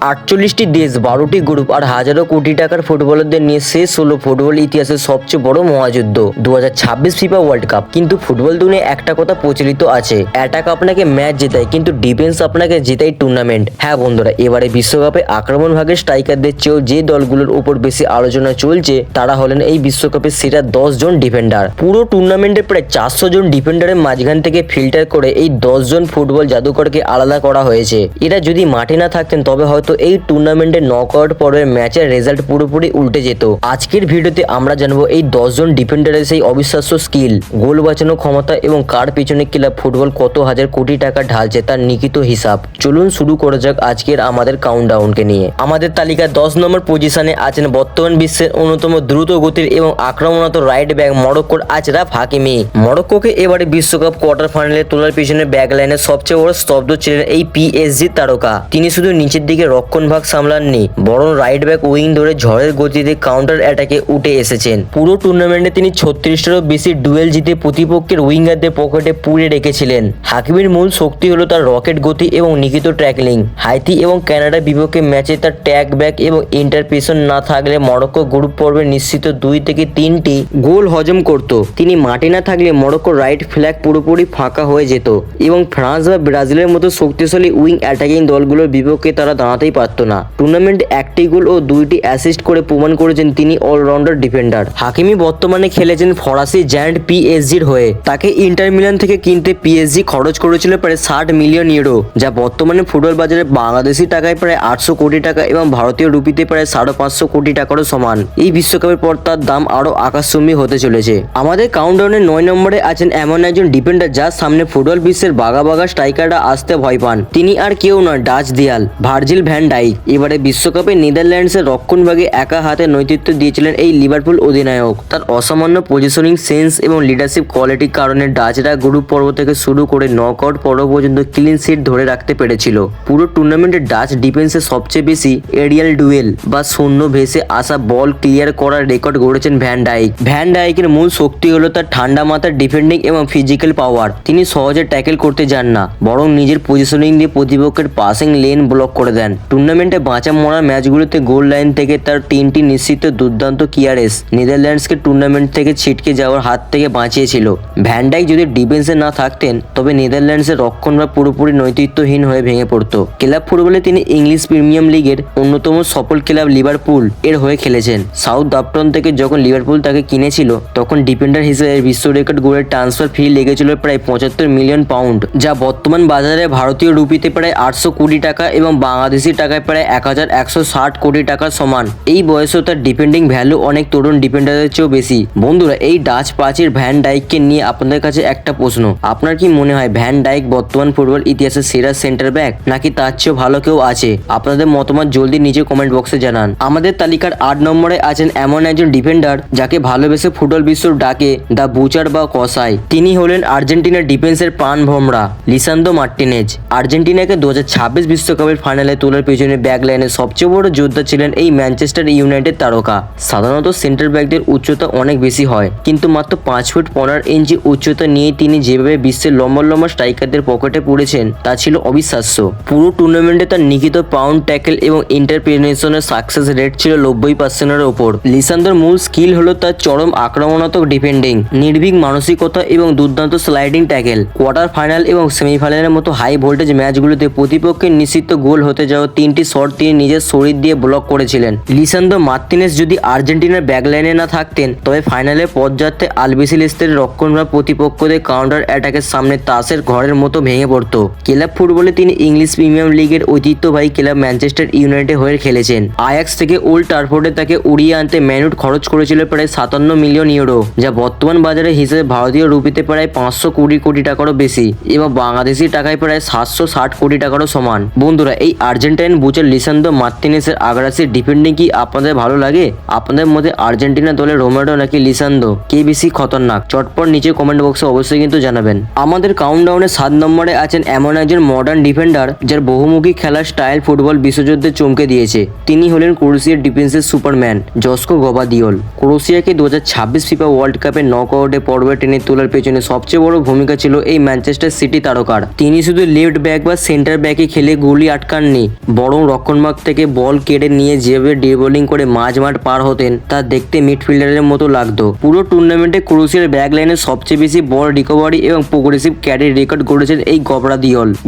48টি দেশ, 12টি গ্রুপ আর হাজারো কোটি টাকার ফুটবলারদের নিয়ে শেষ হলো ফুটবল ইতিহাসের সবচেয়ে বড় মহাযুদ্ধ 2026 ফিফা ওয়ার্ল্ড কাপ। কিন্তু ফুটবল দুনিয়ায় একটা কথা প্রচলিত আছে, অ্যাটাক আপনাকে ম্যাচ জেতায় কিন্তু ডিফেন্স আপনাকে জেতায় টুর্নামেন্ট। হ্যাঁ বন্ধুরা, এবারে বিশ্বকাপে আক্রমণ ভাগের স্ট্রাইকারদের চেয়েও যে দলগুলোর উপর বেশি আলোচনা চলছে তারা হলেন এই বিশ্বকাপের সেরা 10 জন ডিফেন্ডার। পুরো টুর্নামেন্টে প্রায় 400 জন ডিফেন্ডারের মাঝখান থেকে ফিল্টার করে এই 10 জন ফুটবল জাদুকরকে আলাদা করা হয়েছে। এরা যদি মাঠে না থাকতেন তবে হয়তো এই টুর্নামেন্টের নকআউট পর্বের ম্যাচের রেজাল্ট পুরোপুরি উল্টে যেত। আজকের ভিডিওতে আমরা জানবো এই 10 জন ডিফেন্ডারের সেই অবিশ্বাস্য স্কিল, গোল বাঁচানোর ক্ষমতা এবং কার পিছনে ক্লাব ফুটবল কত হাজার কোটি টাকা ঢালছে তার নিখিত হিসাব। চলুন শুরু করা যাক আজকের আমাদের কাউন্টডাউনকে নিয়ে। আমাদের তালিকায় 10 নম্বর পজিশনে আছেন বর্তমান বিশ্বের অন্যতম দ্রুত গতির এবং আক্রমণাত্মক রাইট ব্যাক মরক্কোর আশরাফ হাকিমি। মরক্কোকে এবারে বিশ্বকাপ কোয়ার্টার ফাইনালে তোলার পিছনে ব্যাক লাইনের সবচেয়ে বড় স্তব্ধ ছিলেন এই পিএসজি তারকা। তিনি শুধু নিচের দিকে রক্ষণ ভাগ সামলাননি, বরং রাইট ব্যাক উইং ধরে ঝড়ের গতিতে কাউন্টার অ্যাটাকে উঠে এসেছেন। পুরো টুর্নামেন্টে তিনি 36টারও বেশি ডুয়েল জিতে প্রতিপক্ষের উইঙ্গারদের পকেটে পুড়ে রেখেছিলেন। হাকিমির মূল শক্তি হলো তার রকেট গতি এবং নিখিত ট্র্যাকলিং। হাইতি এবং কানাডার বিপক্ষে ম্যাচে তার ট্যাগ ব্যাক এবং ইন্টারপ্রেশন না থাকলে মরক্কো গ্রুপ পর্বে নিশ্চিত 2 থেকে 3টি গোল হজম করত। তিনি মাঠে না থাকলে মরক্কোর রাইট ফ্ল্যাগ পুরোপুরি ফাঁকা হয়ে যেত এবং ফ্রান্স বা ব্রাজিলের মতো শক্তিশালী উইং অ্যাটাকিং দলগুলোর বিপক্ষে তারা দাঁড়াতেই পারত না। টুর্নামেন্টে 1টি গোল ও 2টি অ্যাসিস্ট করে প্রমাণ করেছেন তিনি অলরাউন্ডার ডিফেন্ডার। হাকিমি বর্তমানে খেলেছেন ফরাসি জায়ান্ট পিএসজির হয়ে। তাকে ইন্টার মিলান থেকে কিনতে পিএসজি খরচ করেছিল প্রায় 60 মিলিয়ন ইউরো, যা বর্তমানে ফুটবল বাজারে বাংলাদেশি টাকায় প্রায় 800 কোটি টাকা এবং ভারতীয় রুপিতে প্রায় 550 কোটি টাকারও সমান। এই বিশ্বকাপের পর তার দাম আরো আকাশচুম্বী হতে চলেছে। আমাদের কাউন্টডাউনে 9 নম্বরে আছেন এমন একজন ডিফেন্ডার যার সামনে ফুটবল বিশ্বের বাঘা বাঘা স্ট্রাইকাররা আসতে ভয় পান। তিনি আর কেউ নয়, ডাচ দেয়াল ভার্জিল ভ্যান ডাইক। এবারে বিশ্বকাপে নেদারল্যান্ডসের রক্ষণভাগে একা হাতে নেতৃত্ব দিয়েছিলেন এই লিভারপুল অধিনায়ক। তার অসামান্য পজিশনিং সেন্স এবং লিডারশিপ কোয়ালিটির কারণে ডাচরা গ্রুপ পর্ব থেকে শুরু করে নকআউট পর্ব পর্যন্ত ক্লিন শিট ধরে রাখতে পেরেছিল। পুরো টুর্নামেন্টে ডাচ ডিফেন্সে সবচেয়ে বেশি এরিয়াল ডুয়েল বা শূন্য ভেসে আসা বল ক্লিয়ার করার রেকর্ড গড়েছেন ভ্যান ডাইক। ভ্যান ডাইকের মূল শক্তি হলো তার ঠান্ডা মাথার ডিফেন্ডিং এবং ফিজিক্যাল পাওয়ার। তিনি সহজে ট্যাকেল করতে যান না, বরং নিজের পজিশনিং দিয়ে প্রতিপক্ষের পাসিং লেন ব্লক করে দেন। টুর্নামেন্টে বাঁচা মরা ম্যাচগুলোতে গোল লাইন থেকে তার 3টি নিশ্চিত দুর্দান্ত কিয়ারেস নেদারল্যান্ডসকে টুর্নামেন্ট থেকে ছিটকে যাওয়ার হাত থেকে বাঁচিয়েছিল। ভ্যান ডাইক যদি ডিফেন্সে না থাকতেন তবে নেদারল্যান্ডসের রক্ষণভাগ পুরোপুরি নৈতিত্বহীন হয়ে ভেঙে পড়তো। ক্লাব ফুটবলে তিনি ইংলিশ প্রিমিয়াম লিগের অন্যতম সফল ক্লাব লিভারপুল এর হয়ে খেলেছেন। সাউথ আফটন থেকে যখন লিভারপুল তাকে কিনেছিল তখন ডিফেন্ডার হিসেবে বিশ্ব রেকর্ড গোলের ট্রান্সফার ফি লেগেছিল প্রায় 75 মিলিয়ন পাউন্ড, যা বর্তমান বাজারে ভারতীয় রুপিতে প্রায় 800 কোটি টাকা এবং বাংলাদেশি টাকায় প্রায় 1160 কোটি টাকার সমান। এই বয়সেও তার ডিফেন্ডিং ভ্যালু অনেক তরুণ ডিফেন্ডারের চেয়েও বেশি। বন্ধুরা, এই ডাচ প্রাচীর ভ্যান ডাইককে নিয়ে আপনাদের কাছে একটা প্রশ্ন, আপনার কি মনে হয় ভ্যান ডাইক বর্তমান ফুটবল ইতিহাসের সেরা সেন্টার ব্যাক, নাকি তার চেয়েও ভালো কেউ আছে? আপনাদের মতামত জলদি নিচে কমেন্ট বক্সে জানান। আমাদের তালিকার 8 নম্বরে আছেন এমন একজন ডিফেন্ডার যাকে ভালোবেসে ফুটবল বিশ্ব ডাকে দ্য বুচার বা কসাই। তিনি হলেন আর্জেন্টিনার ডিফেন্সের প্রাণ ভোমরা লিসান্দ্রো মার্টিনেজ। আর্জেন্টিনাকে 2026 বিশ্বকাপের ফাইনালে তোলার পেছনে ব্যাক লাইনের সবচেয়ে বড় যোদ্ধা ছিলেন এই ম্যানচেস্টার ইউনাইটেড তারকা। সাধারণত সেন্টার ব্যাকদের উচ্চতা অনেক বেশি হয়, কিন্তু মাত্র 5 ফুট 15 ইঞ্চি উচ্চতা নিয়ে তিনি যেভাবে বিশ্বের লম্বা লম্বা স্ট্রাইকারদের পকেটে পড়েছেন তা ছিল অবিশ্বাস্য। পুরো টুর্নামেন্টে তার নিখিত পাউন্ড ট্যাকেল এবং ইন্টারপ্রেনেশনের সাকসেস রেট ছিল 90%-এর ওপর। লিসান্দ্রোর মূল স্কিল হলো তার চরম আক্রমণাত্মক ডিফেন্ডিং, নির্ভীক মানসিকতা এবং দুর্দান্ত স্লাইডিং ট্যাকেল। কোয়ার্টার ফাইনাল এবং সেমিফাইনালের মতো হাই ভোল্টেজ ম্যাচগুলোতে প্রতিপক্ষের নিশ্চিত গোল হতে যাওয়া 3টি শট তিনি নিজের শরীর দিয়ে ব্লক করেছিলেন। লিসান্দ্রো মার্টিনেজ যদি আর্জেন্টিনার ব্যাকলাইনে না থাকতেন তবে ফাইনালে পথযাত্রে আলবিসেলেস্তের রক্ষণভাগ প্রতিপক্ষদের কাউন্টার অ্যাটাকের সামনে তাসের ঘরের মতো ভেঙে পড়ত। ক্লাব ফুটবলে তিনি ইংলিশ প্রিমিয়াম লিগের ঐতিহ্যবাহী ক্লাব ম্যানচেস্টার ইউনাইটেড হয়ে খেলেছেন। আয়াক্স থেকে ওল্ড ট্রাফোর্ডে তাকে উড়িয়ে আনতে ম্যানুট খরচ করেছিল প্রায় 57 মিলিয়ন ইউরো, যা বর্তমান বাজারে হিসেবে ভারতীয় রুপিতে প্রায় 520 কোটি টাকারও বেশি এবং বাংলাদেশি টাকায় প্রায় 760 কোটি টাকারও সমান। বন্ধুরা, এই আর্জেন্টাইন বুচার লিসান্দ্রো মার্টিনেজের আগ্রাসী ডিফেন্ডিং কি আপনাদের ভালো লাগে? আপনাদের মধ্যে আর্জেন্টিনা দলের রোমেরো নাকি লিসান্দ্রো কে বেশি খতরনাক? চটপট নিচে কমেন্ট বক্সে অবশ্যই কিন্তু জানাবেন। আমাদের কাউন্টডাউনে 7 নম্বরে আছেন এমন একজন মডার্ন ডিফেন্ডার যার বহুমুখী খেলার স্টাইল ফুটবল বিশ্বযুদ্ধে চমকে দিয়েছে। তিনি হলেন ক্রোয়েশিয়ার ডিফেন্সের সুপারম্যান জসকো গবাদিওল। ক্রোয়েশিয়াকে 2026 ফিফা ওয়ার্ল্ড কাপের নকআউটে পর্বে টেনে তোলার পেছনে সবচেয়ে বড় ভূমিকা ছিল এই ম্যানচেস্টার সিটি তারকার। তিনি শুধু লেফট ব্যাক বা সেন্টার ব্যাকে খেলে গুলি আটকাননি, বরং রক্ষণভাগ থেকে বল কেড়ে নিয়ে যেভাবে ড্রিবলিং করে মাঝ মাঠ পার হতেন তা দেখতে মিডফিল্ডারের মতো লাগতো। পুরো টুর্নামেন্টে ক্রোয়েশিয়ার ব্যাক লাইনে সবচেয়ে বেশি বল রিকভারি এবং প্রোগ্রেসিভ ক্যারির রেকর্ড গড়েছেন এই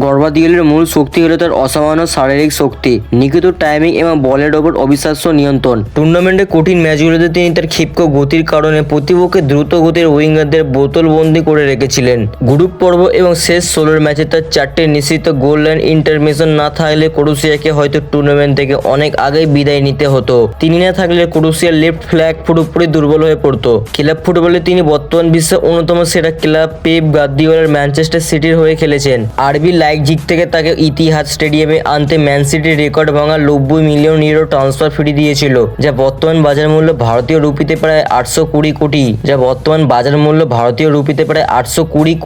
গর্বাদিওলের মূল শক্তি হলো তার অসামান্য শারীরিক শক্তি, নিখুঁত টাইমিং এবং বলের ওপর অবিশ্বাস্য নিয়ন্ত্রণ। টুর্নামেন্টে কঠিন ম্যাচগুলোতে তিনি তার ক্ষিপ্র গতির কারণে প্রতিপক্ষের দ্রুত গতির উইঙ্গারদের বোতলবন্দি করে রেখেছিলেন। গ্রুপ পর্ব এবং শেষ 16 ম্যাচে তার 4টে নিশ্চিত গোল লাইন ইন্টারমিশন না থাকলে ক্রোয়েশিয়াকে হয়তো টুর্নামেন্ট থেকে অনেক আগেই বিদায় নিতে হতো। তিনি না থাকলে ক্রোয়েশিয়ার লেফট ফ্ল্যাগ পুরোপুরি দুর্বল হয়ে পড়তো। ক্লাব ফুটবলে তিনি বর্তমান বিশ্বের অন্যতম সেরা ক্লাব পেপ গার্দিওলার ম্যানচেস্টার সিটির হয়ে খেলেছেন। আরবি লাইপজিগ থেকে তাকে ইতিহাদ স্টেডিয়ামে আনতে ম্যান সিটির রেকর্ড ভাঙা 90 মিলিয়ন ইউরো ট্রান্সফার ফি দিয়েছিল, যা বর্তমান বাজার মূল্য ভারতীয় রুপিতে প্রায় 820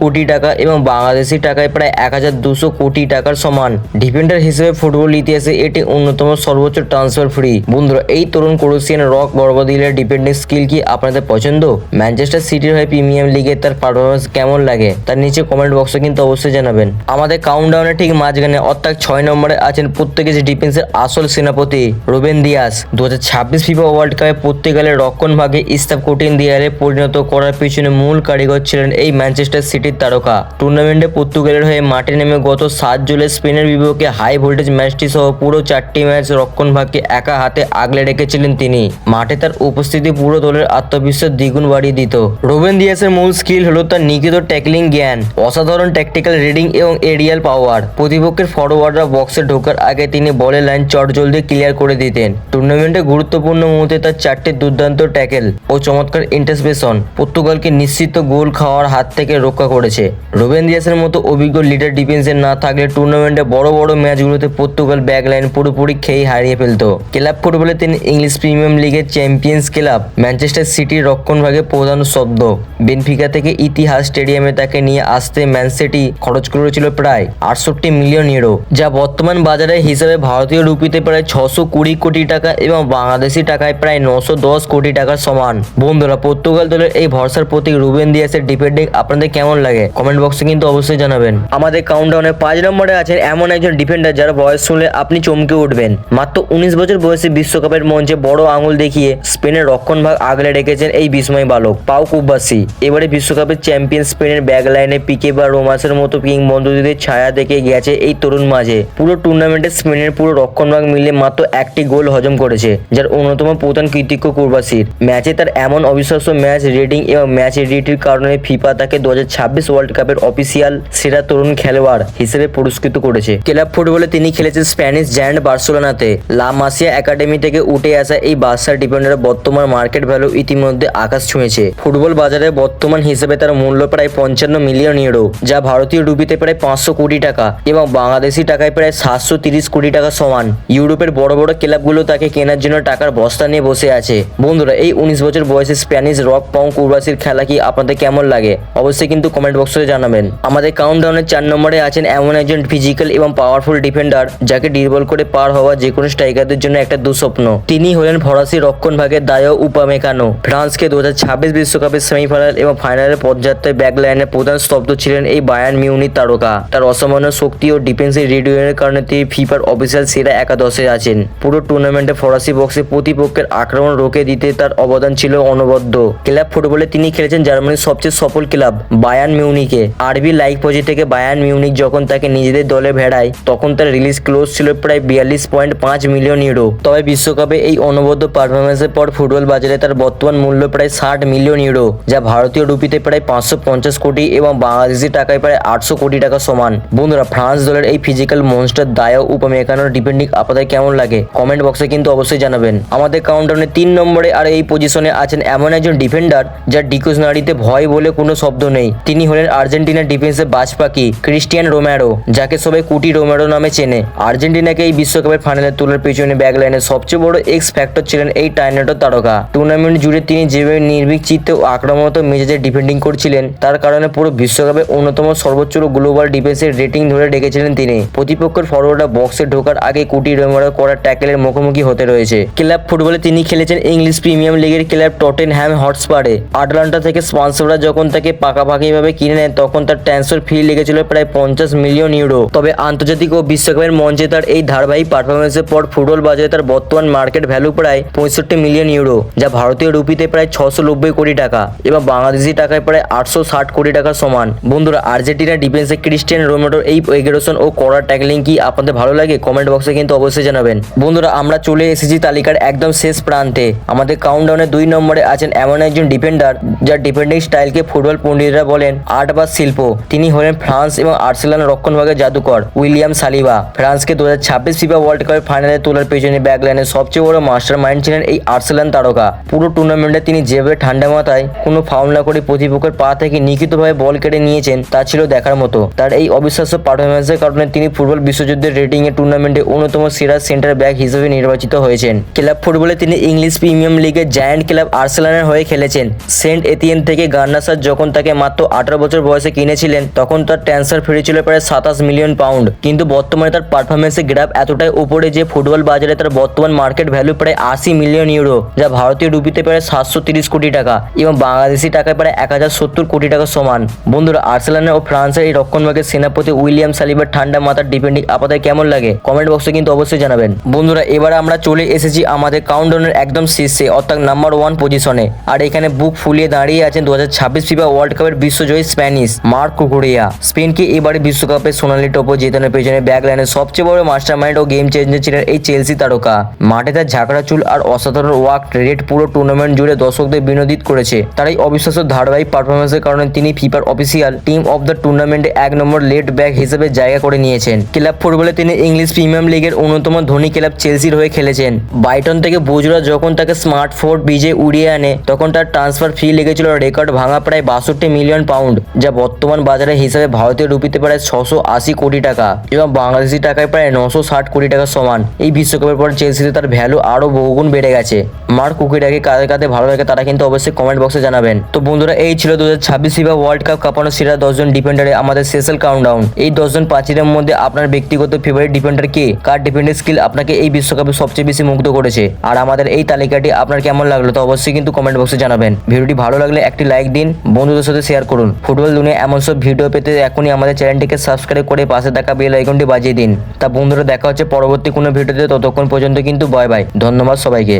কোটি টাকা এবং বাংলাদেশি টাকায় প্রায় 1200 কোটি টাকার সমান। ডিফেন্ডার হিসেবে ফুটবল ইতিহাসে এটি অন্যতম সর্বোচ্চ ট্রান্সফার ফ্রি। বন্ধুরা, এই তরুণ ক্রোয়েশিয়ান রক গর্বাদিওলার ডিফেন্ডিং স্কিল কি আপনাদের পছন্দ? ম্যানচেস্টার সিটির হয়ে প্রিমিয়ার লিগে তার পারফরমেন্স কেমন লাগে তার নিচে কমেন্ট বক্সে কিন্তু অবশ্যই জানাবেন। আমাদের কাউন্টডাউনে ঠিক মাঝখানে অর্থাৎ 6 নম্বরে আছেন পর্তুগিজ ডিফেন্সের আসল সেনাপতি রুবেন দিয়াস। 2026 ফিফা ওয়ার্ল্ড কাপে পর্তুগালের রক্ষণ ভাগে স্থাপ কঠিন দেয়ালে পরিণত করার পিছনে মূল কারিগর ছিলেন এই ম্যানচেস্টার সিটির তারকা। টুর্নামেন্টে পর্তুগালের হয়ে মাঠে নেমে গত 7 জুলাই স্পেনের বিপক্ষে হাই ভোল্টেজ ম্যাচটি সহ পুরো 4টি ম্যাচ রক্ষণ ভাগকে একা হাতে আগলে রেখেছিলেন তিনি। মাঠে তার উপস্থিতি পুরো দলের আত্মবিশ্বাস দ্বিগুণ বাড়িয়ে দিত। রুবেন দিয়াসের মূল স্কিল হলো তার নিখুঁত ট্যাকলিং জ্ঞান, অসাধারণ ট্যাকটিক্যাল রিডিং এবং এরিয়াল পাওয়ার। প্রতিপক্ষের ফরওয়ার্ডরা বক্সে ঢোকার আগে তিনি বলের লাইন চটজলদি ক্লিয়ার করে দিতেন। টুর্নামেন্টে গুরুত্বপূর্ণ মুহূর্তে তার 4টি দুর্দান্ত ট্যাকেল ও চমৎকার ইন্টারসেপশন পর্তুগালকে নিশ্চিত গোল খাওয়ার হাত থেকে রক্ষা করেছে। রুবেন দিয়াসের মতো অভিজ্ঞ লিডার ডিফেন্সে না থাকলে টুর্নামেন্টে বড় বড় ম্যাচগুলোতে পর্তুগাল ব্যাক লাইন পুরোপুরি খেয়ে হারিয়ে ফেলত। ক্লাব ফুটবলে তিনি ইংলিশ প্রিমিয়ার লিগের চ্যাম্পিয়ন্স ক্লাব ম্যানচেস্টার সিটির রক্ষণভাগে প্রধান শব্দ। বেনফিকা থেকে ইতিহাদ স্টেডিয়ামে তাকে নিয়ে আসতে ম্যান সিটি খরচ করেছিল প্রায় 68 মিলিয়ন ইউরো, যা বর্তমান বাজারে হিসাবে ভারতীয় রুপিতে প্রায় 620 কোটি টাকা এবং বাংলাদেশি টাকায় প্রায় 910 কোটি টাকার সমান। বন্ধুরা, পর্তুগাল দলের এই ভরসার প্রতীক রুবেন দিয়াসের ডিফেন্ডিং আপনাদের কেমন লাগে কমেন্ট বক্সে কিন্তু অবশ্যই জানাবেন। আমাদের কাউন্টডাউনে 5 নম্বরে আছেন এমন একজন ডিফেন্ডার যার বয়স শুনলে আপনি চমকে উঠবেন। মাত্র 19 বছর বয়সে বিশ্বকাপের মঞ্চে বড় আঙুল দেখিয়ে স্পেনের রক্ষণভাগ আগলে রেখেছেন এই বিস্ময় বালক পাউ কুবাসি। এবারে বিশ্বকাপের চ্যাম্পিয়ন স্পেনের ব্যাক লাইনে পিকে বা রোমাসের মতো কিংবদন্তিদের ছায়া দেখে গেছে এই তরুণ মাঝে। পুরো টুর্নামেন্টে স্পেনের পুরো রক্ষণভাগ মিলে মাত্র 1টি গোল হজম করেছে, যার অন্যতম প্রধান কৃতিত্ব কুবাসির। ম্যাচে তার এমন অবিশ্বাস্য ম্যাচ রেটিং এবং ম্যাচ রিডির কারণে ফিফা তাকে 2026 ওয়ার্ল্ড কাপের অফিসিয়াল সেরা তরুণ খেলোয়াড় হিসেবে পুরস্কৃত করেছে। ক্লাব ফুটবলে তিনি খেলেছেন স্প্যানিশ জায়ান্ট বার্সেলোনাতে। লা মাসিয়া একাডেমি থেকে উঠে আসা এই বার্সার ডিফেন্ডারের বর্তমান মার্কেট ভ্যালু ইতিমধ্যে আকাশ ছুঁয়েছে। ফুটবল বাজারে বর্তমান হিসেবে তার মূল্য প্রায় 55 মিলিয়ন ইউরো, যা ভারতীয় রুপিতে প্রায় 500 কোটি টাকা এবং বাংলাদেশি টাকায় প্রায় 730 কোটি টাকা সমান। ইউরোপের বড় বড় ক্লাবগুলো তাকে কেনার জন্য টাকার বস্তা নিয়ে বসে আছে। বন্ধুরা, এই 19 বছর বয়সে স্প্যানিশ রক পাউ কুবাসির খেলা কি আপনাদের কেমন লাগে অবশ্যই কিন্তু কমেন্ট বক্সে জানাবেন। আমাদের কাউন্টডাউনের 4 নম্বরে আছেন এমন একজন ফিজিক্যাল এবং পাওয়ারফুল ডিফেন্ডার যাকে ড্রিবল করে পার হওয়া যে কোনো স্ট্রাইকারদের জন্য একটা দুঃস্বপ্ন। তিনি হলেন ফরাসি রক্ষণভাগের দায়ো উপামেকানো। ফ্রান্সকে 2026 বিশ্বকাপের সেমিফাইনাল এবং ফাইনালের পর্যায়ে ব্যাক লাইনের প্রধান স্তব্ধ ছিলেন এই বায়ার্ন মিউনিখ তারকা। তার অসামান্য শক্তি ও ডিফেন্সিভ রিডিংয়ের কারণে তিনি ফিফার অফিসিয়াল সেরা একাদশে আছেন। পুরো টুর্নামেন্টে ফরাসি বক্সে প্রতিপক্ষের আক্রমণ রোকে দিতে তার অবদান ছিল অনবদ্য। ক্লাব ফুটবলে তিনি খেলেছেন জার্মানির সবচেয়ে সফল ক্লাব বায়ার্ন মিউনিকে। আরবি লাইপজিগ থেকে বায়ার্ন মিউনিখ যখন তাকে নিজেদের দলে ভেড়ায় তখন তার রিলিজ ক্লোজ ছিল প্রায় 42.5 মিলিয়ন ইউরো। তবে বিশ্বকাপে এই অনবদ্য পারফরমেন্সের পর ফুটবল বাজারে তার বর্তমান মূল্য প্রায় 60 মিলিয়ন ইউরো, যা ভারতীয় রুপিতে প্রায় 550 কোটি এবং বাংলাদেশি টাকায় প্রায় 800 কোটি টাকা সমান। বন্ধুরা, ফ্রান্স দলের এই ফিজিক্যাল মনস্টার দায়ো উপমেকানোর ডিফেন্ডিং আপনাদের কেমন লাগে কমেন্ট বক্সে কিন্তু অবশ্যই জানাবেন। আমাদের কাউন্টডাউনে 3 নম্বরে আর এই পজিশনে আছেন এমন একজন ডিফেন্ডার যার ডিকশনারিতে ভয় বলে কোনো শব্দ নেই। তিনি হলেন আর্জেন্টিনার ডিফেন্সের বাজ পাখি ক্রিস্টিয়ান রোমেরো, যাকে সবাই কুটি রোমেরো নামে চেনে। আর্জেন্টিনাকে এই বিশ্বকাপের ফাইনালে তোলার পেছনে ব্যাক লাইনের সবচেয়ে বড় এক্স ফ্যাক্টর ছিলেন এই টাইনেটো তারকা। টুর্নামেন্ট জুড়ে তিনি যেভাবে নির্ভীক চিত্তে ও আক্রমণাত্মক মেজাজে ডিফেন্ডিং করছিলেন তার কারণে পুরো বিশ্বকাপে অন্যতম সর্বোচ্চ গ্লোবাল ডিফেন্সের রেটিং ধরে রেখেছিলেন তিনি। প্রতিপক্ষের ফরওয়ার্ডরা বক্সে ঢোকার আগে কুটি রোমেরো করা ট্যাকেলের মুখোমুখি হতে রয়েছে। ক্লাব ফুটবলে তিনি খেলেছেন ইংলিশ প্রিমিয়ার লিগের ক্লাব টটেনহ্যাম হটস্পারে। আটলান্টা থেকে স্পন্সররা যখন তাকে পাকাপাকিভাবে কিনে নেন তখন তার ট্রান্সফার ফি লেগেছিল প্রায় 50 মিলিয়ন ইউরো। তবে আন্তর্জাতিক ও বিশ্বকাপের মঞ্চে জেতার এই ধারাবাহিক পারফরমেন্সের পর ফুটবল বাজারে তার বর্তমান মার্কেট ভ্যালু প্রায় 65 মিলিয়ন ইউরো, যা ভারতীয় রুপিতে প্রায় 690 কোটি টাকা এবং বাংলাদেশি টাকায় প্রায় 860 কোটি টাকার সমান। বন্ধুরা, আর্জেন্টিনা ডিফেন্সে ক্রিস্টিয়ানো রোনাল্ডোর এই এগ্রেশন ও কড়া ট্যাকলিং কি আপনাদের ভালো লাগে? কমেন্ট বক্সে কিন্তু অবশ্যই জানাবেন। বন্ধুরা, আমরা চলে এসেছি তালিকার একদম শেষ প্রান্তে। আমাদের কাউন্টডাউনে 2 নম্বরে আছেন এমন একজন ডিফেন্ডার যার ডিফেন্ডিং স্টাইলকে ফুটবল পণ্ডিতরা বলেন আর্ট বা শিল্প। তিনি হলেন ফ্রান্স এবং আর্সেনাল রক্ষণভাগের জাদুকর উইলিয়াম সালিবা। ফ্রান্সকে 2026 ফিফা ওয়ার্ল্ড কাপের ফাইনালে তোলার পেছনে ব্যাকলাইনের সবচেয়ে বড় মাস্টার মাইন্ড ছিলেন এই আর্সেনাল তারকা। পুরো টুর্নামেন্টে তিনি যেভাবে ঠান্ডা মাথায় কোনো ফাউল না করে প্রতিপক্ষের পা থেকে নিখুঁতভাবে বল কেটে নিয়েছেন তা ছিল দেখার মতো। তার এই অবিশ্বাস্য পারফরমেন্সের কারণে তিনি ফুটবল বিশ্বযুদ্ধের রেটিং এ টুর্নামেন্টে অন্যতম সেরা সেন্টার ব্যাক হিসেবে নির্বাচিত হয়েছেন। ক্লাব ফুটবলে তিনি ইংলিশ প্রিমিয়াম লিগের জায়ান্ট ক্লাব আর্সেনালের হয়ে খেলেছেন। সেন্ট এতিয়েন থেকে গার্নাসার যখন তাকে মাত্র 18 বছর বয়সে কিনেছিলেন তখন তার ট্রান্সফার ফি ছিল প্রায় 27 মিলিয়ন পাউন্ড, কিন্তু বর্তমানে তার পারফরমেন্সের গ্রাফ এতটাই উপরে যে ফুটবল বাজারে তার বর্তমান মার্কেট ভ্যালু প্রায় 80 মিলিয়ন ইউরো, যা ভারতীয় রুপিতে প্রায় 730 কোটি টাকা এবং বাংলাদেশি টাকায় প্রায় 1070 কোটি টাকা সমান। বন্ধুরা, আর্সেনাল ও ফ্রান্সের এই রক্ষণভাগের সেনাপতি উইলিয়াম সালিবার ঠান্ডা মাথার ডিফেন্ডিং আপনাদের কেমন লাগে? কমেন্ট বক্সে কিন্তু অবশ্যই জানাবেন। বন্ধুরা, এবার আমরা চলে এসেছি আমাদের কাউন্টডাউনের একদম শীর্ষে অর্থাৎ নাম্বার 1 পজিশনে। আর এখানে বুক ফুলিয়ে দাঁড়িয়ে আছেন 2026 ফিফা ওয়ার্ল্ড কাপের বিশ্বজয়ী স্প্যানিশ মার্ক কুকুরিয়া। স্পেনকে এবারে বিশ্বকাপে সোনালী টপো জেতানোর পেছনে ব্যাকলাইনের সবচেয়ে বড় মাস্টার মাইন্ড ও গেম চেঞ্জার ছিলেন এই চেলসি তারকা। মাঠে তার ঝাঁকড়া চুল আর অসাধারণ ওয়ার্ক রেট পুরো টুর্নামেন্ট জুড়ে দর্শকদের বিনোদিত করেছে। তার এই অবিশ্বাস্য ধারাবাহিক পারফরমেন্সের কারণে তিনি ফিফার অফিসিয়াল টিম অফ দ্য টুর্নামেন্টে 1 নম্বর লেফট ব্যাক হিসেবে জায়গা করে নিয়েছেন। ক্লাব ফুটবলে তিনি ইংলিশ প্রিমিয়াম লিগের অন্যতম ধনী ক্লাব চেলসির হয়ে খেলেছেন। ব্রাইটন থেকে বুজরা যখন তাকে স্মার্টফোর্ড বিজে উড়িয়ে আনে তখন তার ট্রান্সফার ফি লেগেছিল রেকর্ড ভাঙা প্রায় 62 মিলিয়ন পাউন্ড, যা বর্তমান বাজারে হিসাবে ভারতীয় রুপিতে প্রায় 680 কোটি টাকা এবং বাংলাদেশি টাকায় প্রায় 960 কোটি টাকা সমান। এই বিশ্বকাপের পর চেলসিতে তার ভ্যালু আরো বহুগুণ বেড়ে গেছে। মার্ক কুকুরিয়াকে কাদের কাদের ভালো লাগে তারা কিন্তু অবশ্যই কমেন্ট বক্সে জানাবেন। তো বন্ধুরা, এই ছিল 2026 ফিফা ওয়ার্ল্ড কাপ কাঁপানো সেরা 10 জন ডিফেন্ডারে আমাদের স্পেশাল কাউন্টডাউন। এই 10 জন প্রাচীরের মধ্যে আপনার ব্যক্তিগত ফেভারিট ডিফেন্ডার কে? কার ডিফেন্ডিং স্কিল আপনাকে এই বিশ্বকাপে সবচেয়ে বেশি মুগ্ধ করেছে? আর আমাদের এই তালিকাটি আপনার কেমন লাগলো তো অবশ্যই কিন্তু কমেন্ট বক্সে জানাবেন। ভিডিওটি ভালো লাগলে একটি লাইক দিন, বন্ধুদের সাথে শেয়ার করুন। ফুটবল দুনিয়া এমন সব ভিডিও পেতে এখনই আমাদের চ্যানেলটিকে সাবস্ক্রাইব করে পাশে থাকা বেল আইকনটি বাজিয়ে দিন। তা বন্ধুরা, দেখা হচ্ছে পরবর্তী কোনো ভিডিওতে, ততক্ষণ পর্যন্ত কিন্তু বাই বাই। ধন্যবাদ সবাইকে।